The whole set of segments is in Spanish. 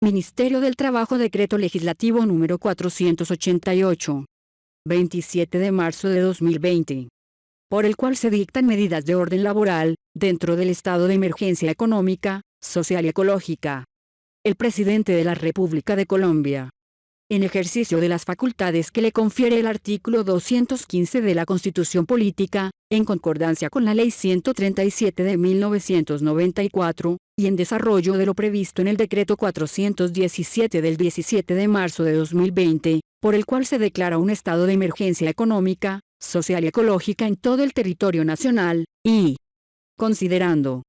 Ministerio del Trabajo Decreto Legislativo número 488. 27 de marzo de 2020. Por el cual se dictan medidas de orden laboral, dentro del estado de emergencia económica, social y ecológica. El presidente de la República de Colombia, en ejercicio de las facultades que le confiere el artículo 215 de la Constitución Política, en concordancia con la Ley 137 de 1994, y en desarrollo de lo previsto en el Decreto 417 del 17 de marzo de 2020, por el cual se declara un estado de emergencia económica, social y ecológica en todo el territorio nacional, y considerando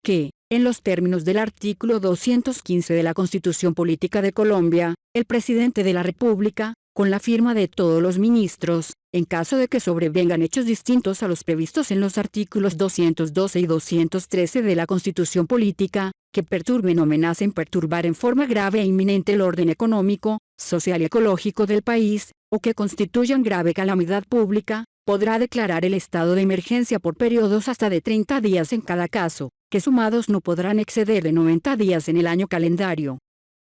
que, en los términos del artículo 215 de la Constitución Política de Colombia, el presidente de la República, con la firma de todos los ministros, en caso de que sobrevengan hechos distintos a los previstos en los artículos 212 y 213 de la Constitución Política, que perturben o amenacen perturbar en forma grave e inminente el orden económico, social y ecológico del país, o que constituyan grave calamidad pública, podrá declarar el estado de emergencia por periodos hasta de 30 días en cada caso, que sumados no podrán exceder de 90 días en el año calendario.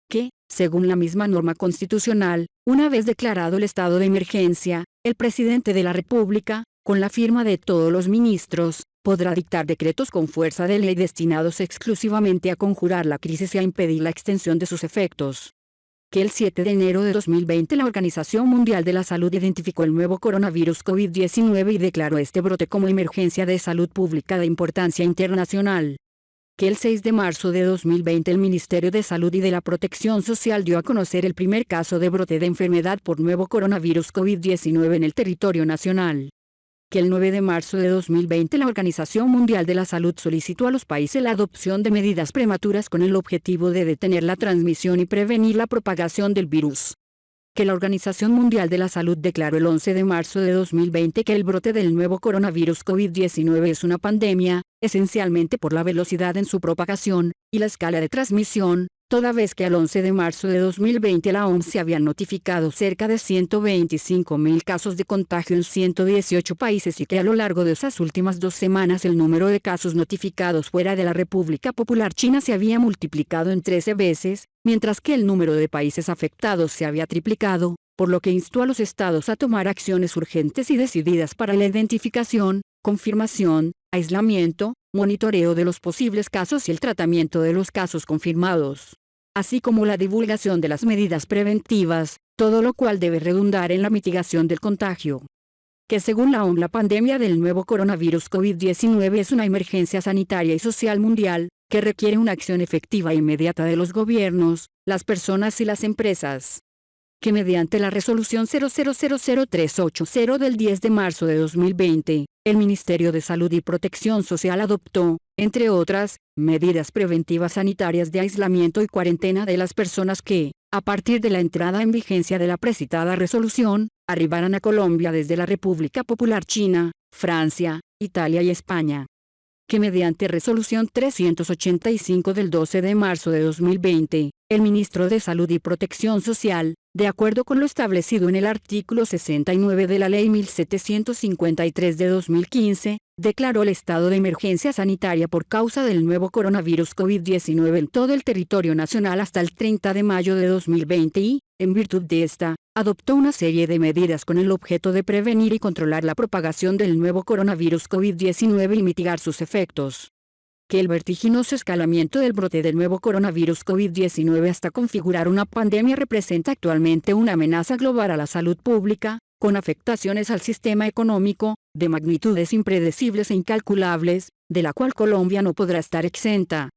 Que, según la misma norma constitucional, una vez declarado el estado de emergencia, el presidente de la República, con la firma de todos los ministros, podrá dictar decretos con fuerza de ley destinados exclusivamente a conjurar la crisis y a impedir la extensión de sus efectos. Que el 7 de enero de 2020 la Organización Mundial de la Salud identificó el nuevo coronavirus COVID-19 y declaró este brote como emergencia de salud pública de importancia internacional. Que el 6 de marzo de 2020 el Ministerio de Salud y de la Protección Social dio a conocer el primer caso de brote de enfermedad por nuevo coronavirus COVID-19 en el territorio nacional. Que el 9 de marzo de 2020 la Organización Mundial de la Salud solicitó a los países la adopción de medidas prematuras con el objetivo de detener la transmisión y prevenir la propagación del virus. Que la Organización Mundial de la Salud declaró el 11 de marzo de 2020 que el brote del nuevo coronavirus COVID-19 es una pandemia, esencialmente por la velocidad en su propagación, y la escala de transmisión, toda vez que al 11 de marzo de 2020 la OMS se había notificado cerca de 125.000 casos de contagio en 118 países y que a lo largo de esas últimas 2 semanas el número de casos notificados fuera de la República Popular China se había multiplicado en 13 veces, mientras que el número de países afectados se había triplicado, por lo que instó a los estados a tomar acciones urgentes y decididas para la identificación, confirmación, aislamiento, monitoreo de los posibles casos y el tratamiento de los casos confirmados, así como la divulgación de las medidas preventivas, todo lo cual debe redundar en la mitigación del contagio. Que según la OMS la pandemia del nuevo coronavirus COVID-19 es una emergencia sanitaria y social mundial, que requiere una acción efectiva e inmediata de los gobiernos, las personas y las empresas. Que mediante la resolución 000380 del 10 de marzo de 2020, el Ministerio de Salud y Protección Social adoptó, entre otras, medidas preventivas sanitarias de aislamiento y cuarentena de las personas que, a partir de la entrada en vigencia de la precitada resolución, arribaran a Colombia desde la República Popular China, Francia, Italia y España. Que mediante resolución 385 del 12 de marzo de 2020, el Ministro de Salud y Protección Social, de acuerdo con lo establecido en el artículo 69 de la Ley 1753 de 2015, declaró el estado de emergencia sanitaria por causa del nuevo coronavirus COVID-19 en todo el territorio nacional hasta el 30 de mayo de 2020 y, en virtud de esta, adoptó una serie de medidas con el objeto de prevenir y controlar la propagación del nuevo coronavirus COVID-19 y mitigar sus efectos. Que el vertiginoso escalamiento del brote del nuevo coronavirus COVID-19 hasta configurar una pandemia representa actualmente una amenaza global a la salud pública, con afectaciones al sistema económico, de magnitudes impredecibles e incalculables, de la cual Colombia no podrá estar exenta.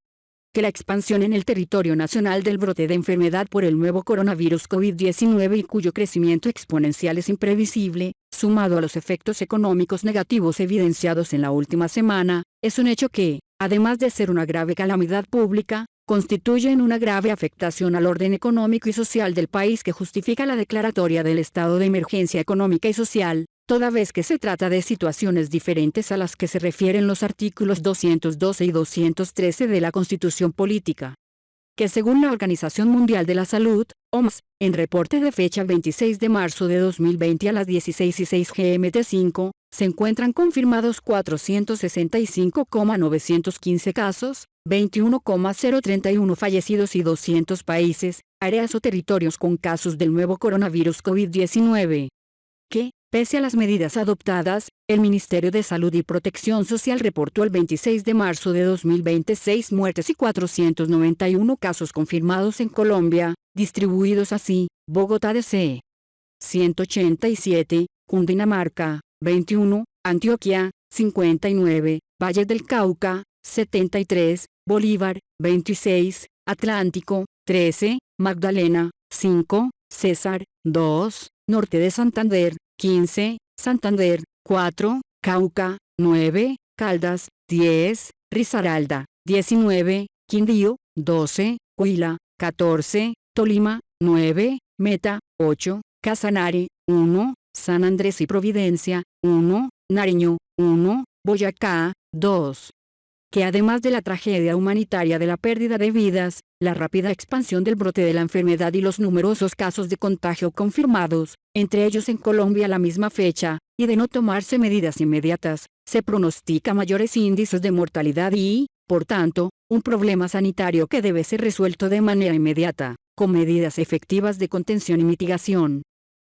Que la expansión en el territorio nacional del brote de enfermedad por el nuevo coronavirus COVID-19 y cuyo crecimiento exponencial es imprevisible, sumado a los efectos económicos negativos evidenciados en la última semana, es un hecho que, además de ser una grave calamidad pública, constituyen una grave afectación al orden económico y social del país que justifica la declaratoria del estado de emergencia económica y social, toda vez que se trata de situaciones diferentes a las que se refieren los artículos 212 y 213 de la Constitución Política. Que según la Organización Mundial de la Salud, OMS, en reporte de fecha 26 de marzo de 2020 a las 16:06 GMT5, se encuentran confirmados 465,915 casos, 21,031 fallecidos y 200 países, áreas o territorios con casos del nuevo coronavirus COVID-19. Que, pese a las medidas adoptadas, el Ministerio de Salud y Protección Social reportó el 26 de marzo de 2020 6 muertes y 491 casos confirmados en Colombia, distribuidos así: Bogotá DC 187, Cundinamarca 21, Antioquia 59, Valle del Cauca 73, Bolívar 26, Atlántico 13, Magdalena 5, César 2, Norte de Santander 15, Santander 4, Cauca 9, Caldas 10, Risaralda 19, Quindío 12, Huila 14, Tolima 9, Meta 8, Casanare 1, San Andrés y Providencia 1, Nariño 1, Boyacá 2. Que además de la tragedia humanitaria de la pérdida de vidas, la rápida expansión del brote de la enfermedad y los numerosos casos de contagio confirmados, entre ellos en Colombia a la misma fecha, y de no tomarse medidas inmediatas, se pronostica mayores índices de mortalidad y, por tanto, un problema sanitario que debe ser resuelto de manera inmediata, con medidas efectivas de contención y mitigación.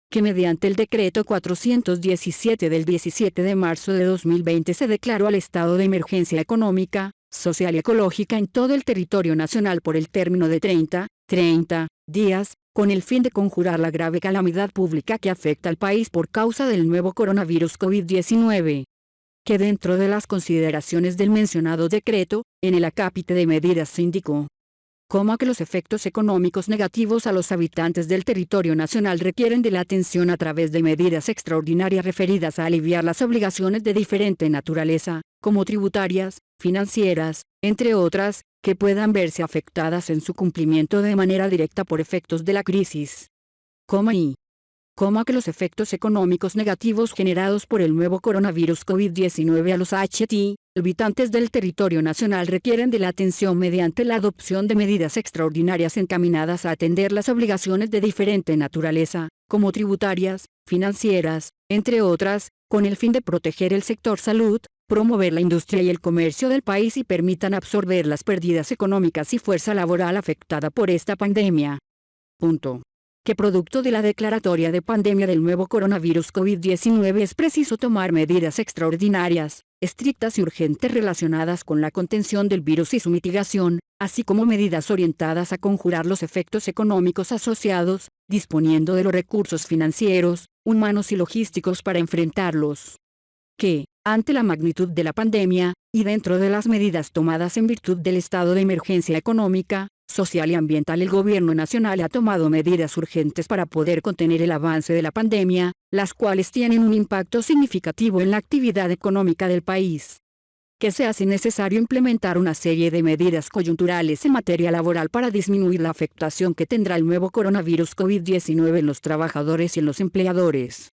Que mediante el decreto 417 del 17 de marzo de 2020 se declaró al estado de emergencia económica, social y ecológica en todo el territorio nacional por el término de 30 días, con el fin de conjurar la grave calamidad pública que afecta al país por causa del nuevo coronavirus COVID-19. Que dentro de las consideraciones del mencionado decreto, en el acápite de medidas se indicó que los efectos económicos negativos a los habitantes del territorio nacional requieren de la atención a través de medidas extraordinarias referidas a aliviar las obligaciones de diferente naturaleza, como tributarias, financieras, entre otras, que puedan verse afectadas en su cumplimiento de manera directa por efectos de la crisis. Que los efectos económicos negativos generados por el nuevo coronavirus COVID-19 a los habitantes del territorio nacional requieren de la atención mediante la adopción de medidas extraordinarias encaminadas a atender las obligaciones de diferente naturaleza, como tributarias, financieras, entre otras, con el fin de proteger el sector salud, promover la industria y el comercio del país y permitan absorber las pérdidas económicas y fuerza laboral afectada por esta pandemia. Que producto de la declaratoria de pandemia del nuevo coronavirus COVID-19 es preciso tomar medidas extraordinarias, estrictas y urgentes relacionadas con la contención del virus y su mitigación, así como medidas orientadas a conjurar los efectos económicos asociados, disponiendo de los recursos financieros, humanos y logísticos para enfrentarlos. Que, ante la magnitud de la pandemia, y dentro de las medidas tomadas en virtud del estado de emergencia económica, social y ambiental, el gobierno nacional ha tomado medidas urgentes para poder contener el avance de la pandemia, las cuales tienen un impacto significativo en la actividad económica del país. Que se hace necesario implementar una serie de medidas coyunturales en materia laboral para disminuir la afectación que tendrá el nuevo coronavirus COVID-19 en los trabajadores y en los empleadores.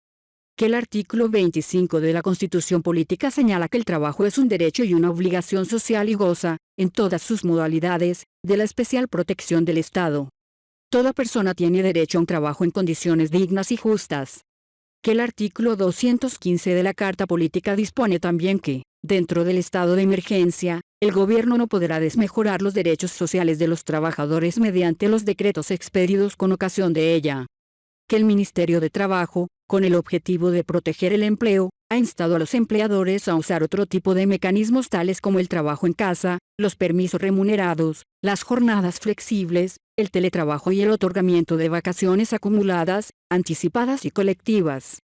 Que el artículo 25 de la Constitución Política señala que el trabajo es un derecho y una obligación social y goza, en todas sus modalidades, de la especial protección del Estado. Toda persona tiene derecho a un trabajo en condiciones dignas y justas. Que el artículo 215 de la Carta Política dispone también que, dentro del estado de emergencia, el gobierno no podrá desmejorar los derechos sociales de los trabajadores mediante los decretos expedidos con ocasión de ella. Que el Ministerio de Trabajo, con el objetivo de proteger el empleo, ha instado a los empleadores a usar otro tipo de mecanismos tales como el trabajo en casa, los permisos remunerados, las jornadas flexibles, el teletrabajo y el otorgamiento de vacaciones acumuladas, anticipadas y colectivas.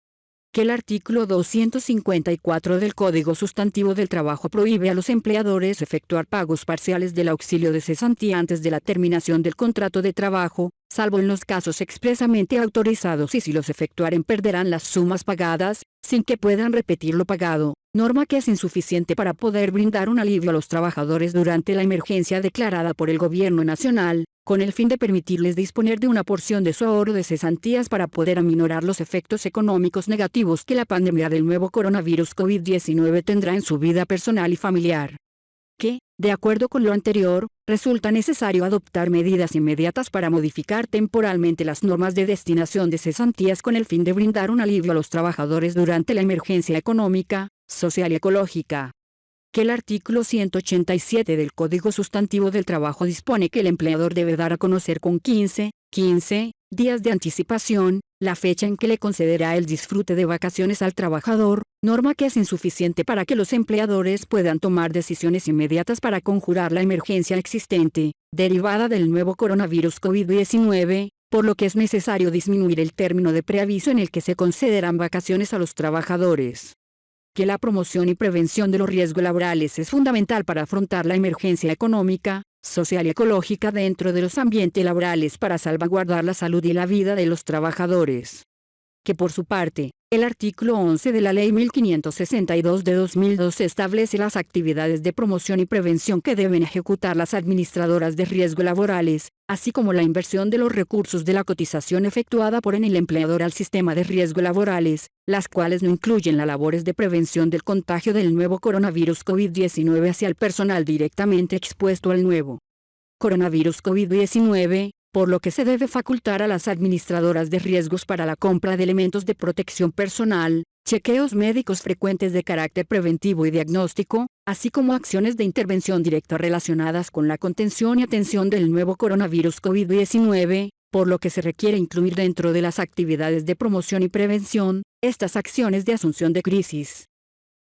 Que el artículo 254 del Código Sustantivo del Trabajo prohíbe a los empleadores efectuar pagos parciales del auxilio de cesantía antes de la terminación del contrato de trabajo, salvo en los casos expresamente autorizados, y si los efectuaren perderán las sumas pagadas, sin que puedan repetir lo pagado, norma que es insuficiente para poder brindar un alivio a los trabajadores durante la emergencia declarada por el Gobierno Nacional, con el fin de permitirles disponer de una porción de su ahorro de cesantías para poder aminorar los efectos económicos negativos que la pandemia del nuevo coronavirus COVID-19 tendrá en su vida personal y familiar. Que, de acuerdo con lo anterior, resulta necesario adoptar medidas inmediatas para modificar temporalmente las normas de destinación de cesantías con el fin de brindar un alivio a los trabajadores durante la emergencia económica, social y ecológica. que el artículo 187 del Código Sustantivo del Trabajo dispone que el empleador debe dar a conocer con 15 días de anticipación, la fecha en que le concederá el disfrute de vacaciones al trabajador, norma que es insuficiente para que los empleadores puedan tomar decisiones inmediatas para conjurar la emergencia existente, derivada del nuevo coronavirus COVID-19, por lo que es necesario disminuir el término de preaviso en el que se concederán vacaciones a los trabajadores. Que la promoción y prevención de los riesgos laborales es fundamental para afrontar la emergencia económica, social y ecológica dentro de los ambientes laborales para salvaguardar la salud y la vida de los trabajadores. Que por su parte, el artículo 11 de la Ley 1562 de 2012 establece las actividades de promoción y prevención que deben ejecutar las administradoras de riesgos laborales, así como la inversión de los recursos de la cotización efectuada por el empleador al sistema de riesgos laborales, las cuales no incluyen las labores de prevención del contagio del nuevo coronavirus COVID-19 hacia el personal directamente expuesto al nuevo coronavirus COVID-19, por lo que se debe facultar a las administradoras de riesgos para la compra de elementos de protección personal, chequeos médicos frecuentes de carácter preventivo y diagnóstico, así como acciones de intervención directa relacionadas con la contención y atención del nuevo coronavirus COVID-19, por lo que se requiere incluir dentro de las actividades de promoción y prevención, estas acciones de asunción de crisis.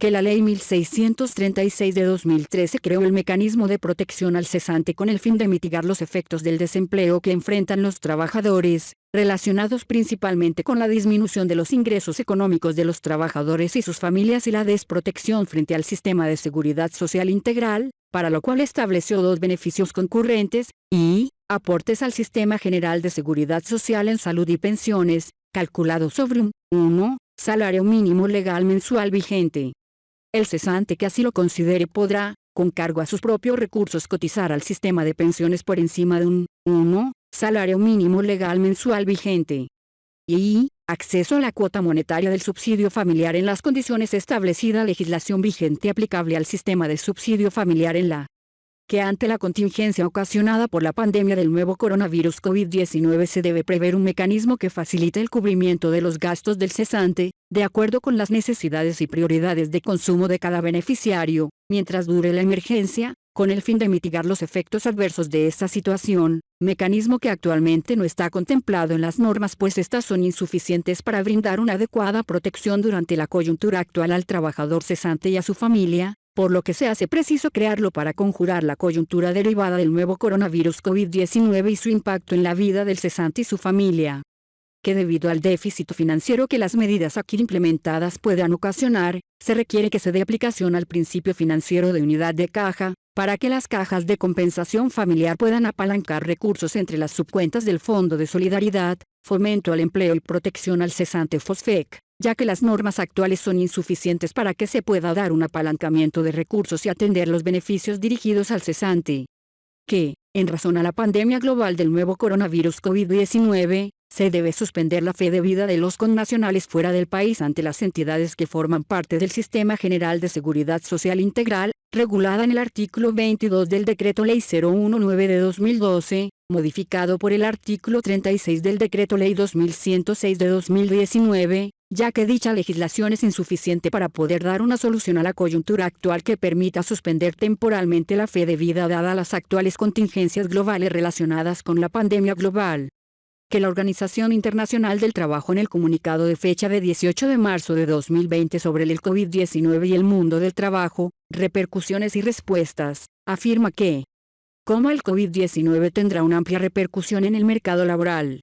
Que la Ley 1636 de 2013 creó el mecanismo de protección al cesante con el fin de mitigar los efectos del desempleo que enfrentan los trabajadores, relacionados principalmente con la disminución de los ingresos económicos de los trabajadores y sus familias y la desprotección frente al sistema de seguridad social integral, para lo cual estableció dos beneficios concurrentes, y aportes al sistema general de seguridad social en salud y pensiones, calculados sobre un 1. Salario mínimo legal mensual vigente. El cesante que así lo considere podrá, con cargo a sus propios recursos, cotizar al sistema de pensiones por encima de un 1. Salario mínimo legal mensual vigente. Y acceso a la cuota monetaria del subsidio familiar en las condiciones establecidas legislación vigente aplicable al sistema de subsidio familiar en la que ante la contingencia ocasionada por la pandemia del nuevo coronavirus COVID-19 se debe prever un mecanismo que facilite el cubrimiento de los gastos del cesante, de acuerdo con las necesidades y prioridades de consumo de cada beneficiario, mientras dure la emergencia, con el fin de mitigar los efectos adversos de esta situación, mecanismo que actualmente no está contemplado en las normas pues estas son insuficientes para brindar una adecuada protección durante la coyuntura actual al trabajador cesante y a su familia, por lo que se hace preciso crearlo para conjurar la coyuntura derivada del nuevo coronavirus COVID-19 y su impacto en la vida del cesante y su familia. Que debido al déficit financiero que las medidas aquí implementadas puedan ocasionar, se requiere que se dé aplicación al principio financiero de unidad de caja, para que las cajas de compensación familiar puedan apalancar recursos entre las subcuentas del Fondo de Solidaridad, Fomento al Empleo y Protección al Cesante FOSFEC, ya que las normas actuales son insuficientes para que se pueda dar un apalancamiento de recursos y atender los beneficios dirigidos al cesante. Que, en razón a la pandemia global del nuevo coronavirus COVID-19, se debe suspender la fe debida de los connacionales fuera del país ante las entidades que forman parte del Sistema General de Seguridad Social Integral, regulada en el artículo 22 del Decreto Ley 019 de 2012, modificado por el artículo 36 del Decreto Ley 2106 de 2019, ya que dicha legislación es insuficiente para poder dar una solución a la coyuntura actual que permita suspender temporalmente la fe debida dada las actuales contingencias globales relacionadas con la pandemia global. Que la Organización Internacional del Trabajo en el comunicado de fecha de 18 de marzo de 2020 sobre el COVID-19 y el mundo del trabajo, repercusiones y respuestas, afirma que, como el COVID-19 tendrá una amplia repercusión en el mercado laboral,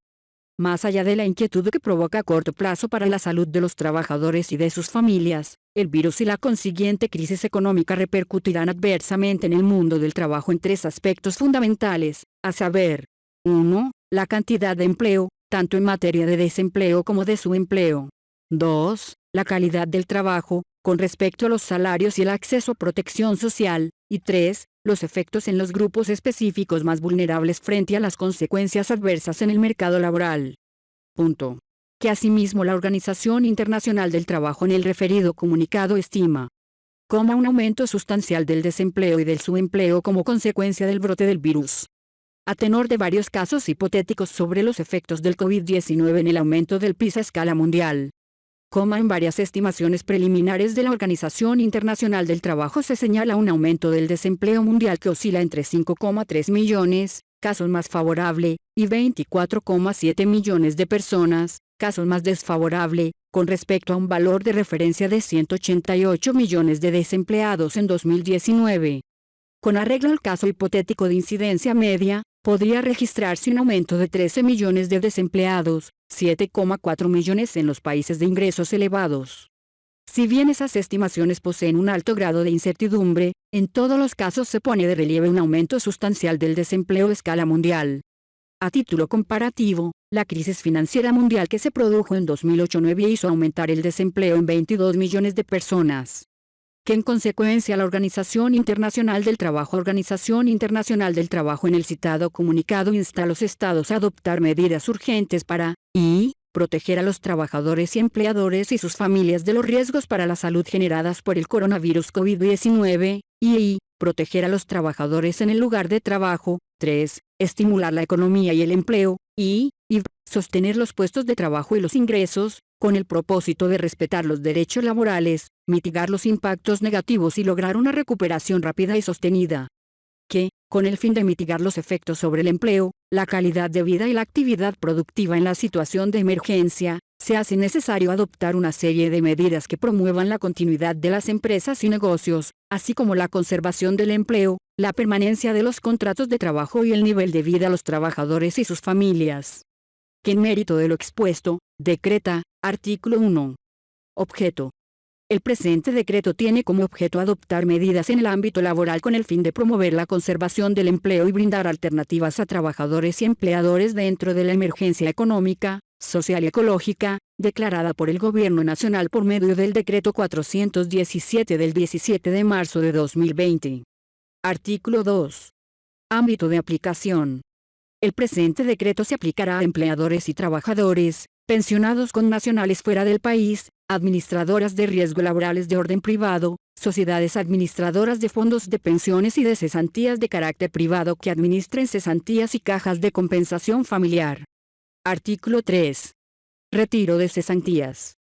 más allá de la inquietud que provoca a corto plazo para la salud de los trabajadores y de sus familias, el virus y la consiguiente crisis económica repercutirán adversamente en el mundo del trabajo en tres aspectos fundamentales, a saber, 1. La cantidad de empleo, tanto en materia de desempleo como de subempleo. 2. La calidad del trabajo, con respecto a los salarios y el acceso a protección social. Y 3. Los efectos en los grupos específicos más vulnerables frente a las consecuencias adversas en el mercado laboral. Punto. Que asimismo la Organización Internacional del Trabajo en el referido comunicado estima como un aumento sustancial del desempleo y del subempleo como consecuencia del brote del virus. A tenor de varios casos hipotéticos sobre los efectos del COVID-19 en el aumento del PIB a escala mundial. En varias estimaciones preliminares de la Organización Internacional del Trabajo se señala un aumento del desempleo mundial que oscila entre 5,3 millones, casos más favorable, y 24,7 millones de personas, casos más desfavorable, con respecto a un valor de referencia de 188 millones de desempleados en 2019. Con arreglo al caso hipotético de incidencia media, podría registrarse un aumento de 13 millones de desempleados, 7,4 millones en los países de ingresos elevados. Si bien esas estimaciones poseen un alto grado de incertidumbre, en todos los casos se pone de relieve un aumento sustancial del desempleo a escala mundial. A título comparativo, la crisis financiera mundial que se produjo en 2008-9 hizo aumentar el desempleo en 22 millones de personas. Que en consecuencia la Organización Internacional del Trabajo en el citado comunicado insta a los estados a adoptar medidas urgentes para, proteger a los trabajadores y empleadores y sus familias de los riesgos para la salud generadas por el coronavirus COVID-19, y proteger a los trabajadores en el lugar de trabajo. 3. Estimular la economía y el empleo, y sostener los puestos de trabajo y los ingresos, con el propósito de respetar los derechos laborales, mitigar los impactos negativos y lograr una recuperación rápida y sostenida. Que, con el fin de mitigar los efectos sobre el empleo, la calidad de vida y la actividad productiva en la situación de emergencia, se hace necesario adoptar una serie de medidas que promuevan la continuidad de las empresas y negocios, así como la conservación del empleo, la permanencia de los contratos de trabajo y el nivel de vida de los trabajadores y sus familias. Que en mérito de lo expuesto, decreta, artículo 1. Objeto. El presente decreto tiene como objeto adoptar medidas en el ámbito laboral con el fin de promover la conservación del empleo y brindar alternativas a trabajadores y empleadores dentro de la emergencia económica, social y ecológica, declarada por el Gobierno Nacional por medio del Decreto 417 del 17 de marzo de 2020. Artículo 2. Ámbito de aplicación. El presente decreto se aplicará a empleadores y trabajadores, pensionados connacionales fuera del país, administradoras de riesgo laborales de orden privado, sociedades administradoras de fondos de pensiones y de cesantías de carácter privado que administren cesantías y cajas de compensación familiar. Artículo 3. Retiro de cesantías.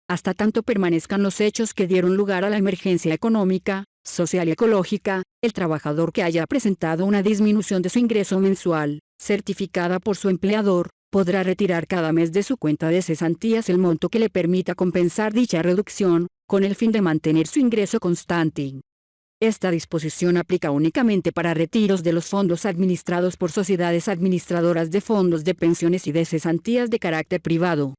Hasta tanto permanezcan los hechos que dieron lugar a la emergencia económica, social y ecológica, el trabajador que haya presentado una disminución de su ingreso mensual, certificada por su empleador, podrá retirar cada mes de su cuenta de cesantías el monto que le permita compensar dicha reducción, con el fin de mantener su ingreso constante. Esta disposición aplica únicamente para retiros de los fondos administrados por sociedades administradoras de fondos de pensiones y de cesantías de carácter privado.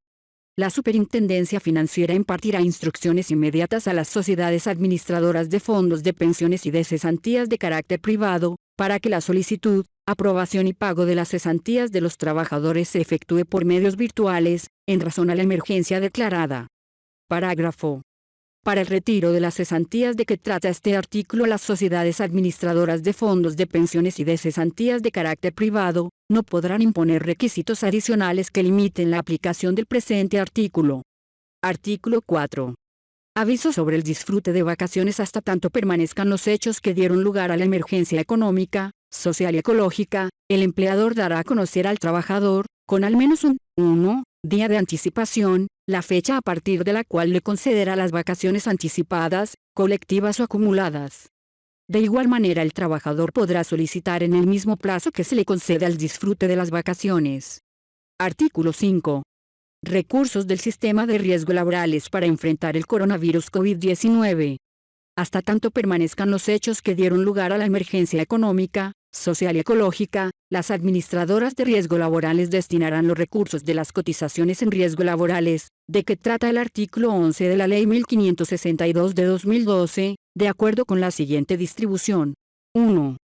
La Superintendencia Financiera impartirá instrucciones inmediatas a las sociedades administradoras de fondos de pensiones y de cesantías de carácter privado, para que la solicitud, aprobación y pago de las cesantías de los trabajadores se efectúe por medios virtuales, en razón a la emergencia declarada. Parágrafo. Para el retiro de las cesantías de que trata este artículo, las sociedades administradoras de fondos de pensiones y de cesantías de carácter privado, no podrán imponer requisitos adicionales que limiten la aplicación del presente artículo. Artículo 4. Aviso sobre el disfrute de vacaciones hasta tanto permanezcan los hechos que dieron lugar a la emergencia económica, social y ecológica. El empleador dará a conocer al trabajador, con al menos un 1. día de anticipación, la fecha a partir de la cual le concederá las vacaciones anticipadas, colectivas o acumuladas. De igual manera el trabajador podrá solicitar en el mismo plazo que se le conceda el disfrute de las vacaciones. Artículo 5. Recursos del sistema de riesgo laborales para enfrentar el coronavirus COVID-19. Hasta tanto permanezcan los hechos que dieron lugar a la emergencia económica, social y ecológica, las administradoras de riesgo laborales destinarán los recursos de las cotizaciones en riesgo laborales, de que trata el artículo 11 de la Ley 1562 de 2012, de acuerdo con la siguiente distribución. 1.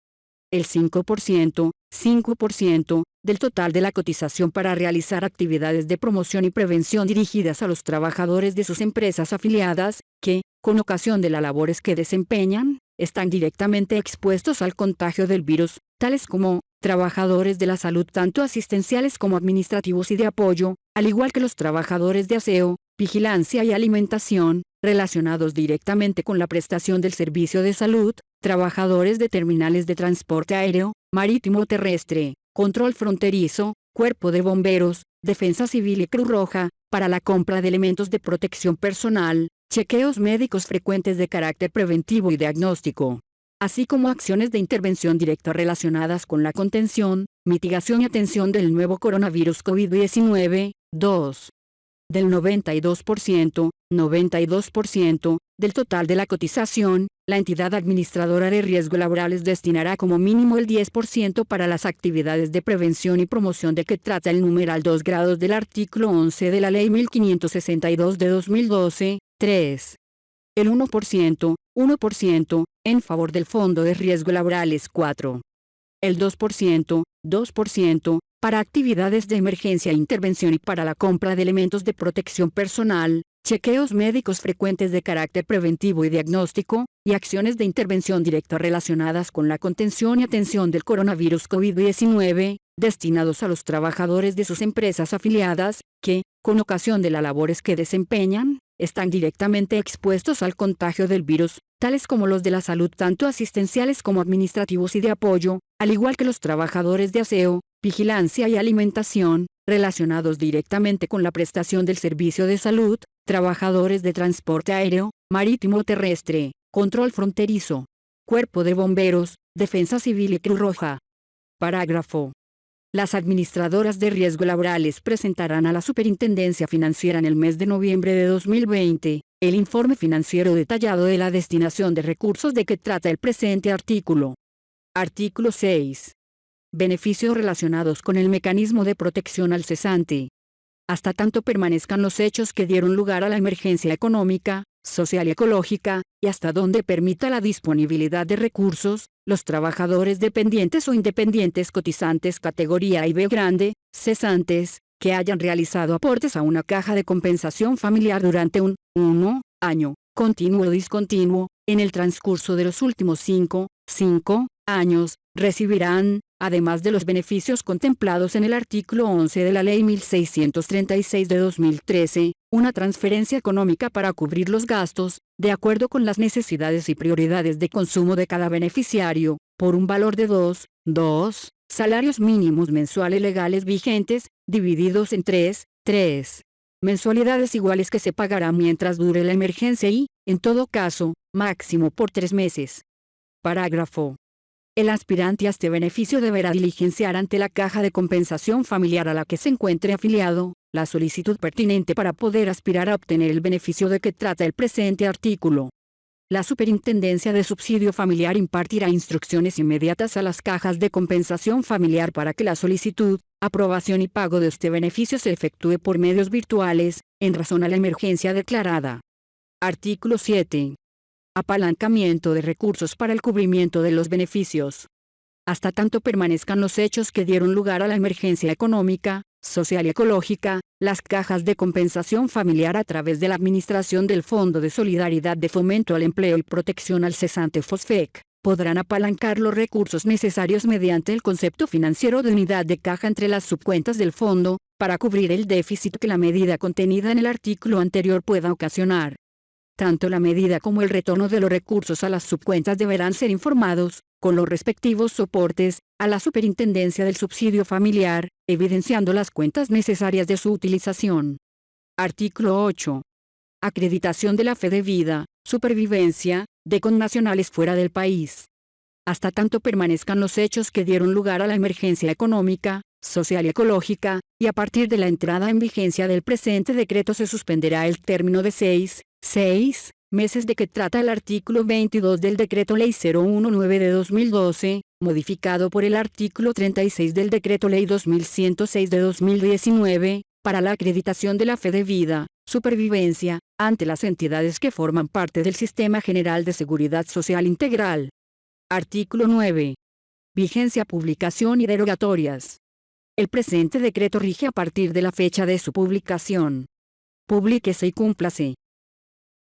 El 5% del total de la cotización para realizar actividades de promoción y prevención dirigidas a los trabajadores de sus empresas afiliadas, que, con ocasión de las labores que desempeñan, están directamente expuestos al contagio del virus, tales como trabajadores de la salud tanto asistenciales como administrativos y de apoyo, al igual que los trabajadores de aseo, vigilancia y alimentación, relacionados directamente con la prestación del servicio de salud, trabajadores de terminales de transporte aéreo, marítimo o terrestre, control fronterizo, cuerpo de bomberos, defensa civil y Cruz Roja, para la compra de elementos de protección personal, chequeos médicos frecuentes de carácter preventivo y diagnóstico, así como acciones de intervención directa relacionadas con la contención, mitigación y atención del nuevo coronavirus COVID-19, 2. Del 92% del total de la cotización, la entidad administradora de riesgo laborales destinará como mínimo el 10% para las actividades de prevención y promoción de que trata el numeral 2 grados del artículo 11 de la Ley 1562 de 2012, 3. El 1%, en favor del Fondo de Riesgo Laborales 4. El 2%, para actividades de emergencia e intervención y para la compra de elementos de protección personal, chequeos médicos frecuentes de carácter preventivo y diagnóstico, y acciones de intervención directa relacionadas con la contención y atención del coronavirus COVID-19, destinados a los trabajadores de sus empresas afiliadas, que, con ocasión de las labores que desempeñan, están directamente expuestos al contagio del virus, tales como los de la salud tanto asistenciales como administrativos y de apoyo, al igual que los trabajadores de aseo, vigilancia y alimentación, relacionados directamente con la prestación del servicio de salud, trabajadores de transporte aéreo, marítimo o terrestre, control fronterizo, cuerpo de bomberos, defensa civil y Cruz Roja. Parágrafo. Las administradoras de riesgo laborales presentarán a la Superintendencia Financiera en el mes de noviembre de 2020, el informe financiero detallado de la destinación de recursos de que trata el presente artículo. Artículo 6. Beneficios relacionados con el mecanismo de protección al cesante. Hasta tanto permanezcan los hechos que dieron lugar a la emergencia económica, social y ecológica, y hasta donde permita la disponibilidad de recursos, los trabajadores dependientes o independientes cotizantes categoría I B grande, cesantes, que hayan realizado aportes a una caja de compensación familiar durante un 1 año, continuo o discontinuo, en el transcurso de los últimos 5 años, recibirán, además de los beneficios contemplados en el artículo 11 de la Ley 1636 de 2013, una transferencia económica para cubrir los gastos, de acuerdo con las necesidades y prioridades de consumo de cada beneficiario, por un valor de 2 salarios mínimos mensuales legales vigentes, divididos en 3 mensualidades iguales que se pagarán mientras dure la emergencia y, en todo caso, máximo por 3 meses. Parágrafo. El aspirante a este beneficio deberá diligenciar ante la Caja de Compensación Familiar a la que se encuentre afiliado, la solicitud pertinente para poder aspirar a obtener el beneficio de que trata el presente artículo. La Superintendencia de Subsidio Familiar impartirá instrucciones inmediatas a las cajas de compensación familiar para que la solicitud, aprobación y pago de este beneficio se efectúe por medios virtuales, en razón a la emergencia declarada. Artículo 7. Apalancamiento de recursos para el cubrimiento de los beneficios. Hasta tanto permanezcan los hechos que dieron lugar a la emergencia económica, social y ecológica, las cajas de compensación familiar a través de la administración del Fondo de Solidaridad de Fomento al Empleo y Protección al Cesante FOSFEC, podrán apalancar los recursos necesarios mediante el concepto financiero de unidad de caja entre las subcuentas del fondo, para cubrir el déficit que la medida contenida en el artículo anterior pueda ocasionar. Tanto la medida como el retorno de los recursos a las subcuentas deberán ser informados, con los respectivos soportes, a la Superintendencia del Subsidio Familiar, evidenciando las cuentas necesarias de su utilización. Artículo 8. Acreditación de la fe de vida, supervivencia, de connacionales fuera del país. Hasta tanto permanezcan los hechos que dieron lugar a la emergencia económica, social y ecológica, y a partir de la entrada en vigencia del presente decreto se suspenderá el término de 6 meses de que trata el artículo 22 del Decreto Ley 019 de 2012, modificado por el artículo 36 del Decreto Ley 2106 de 2019, para la acreditación de la fe de vida, supervivencia, ante las entidades que forman parte del Sistema General de Seguridad Social Integral. Artículo 9. Vigencia, publicación y derogatorias. El presente decreto rige a partir de la fecha de su publicación. Publíquese y cúmplase.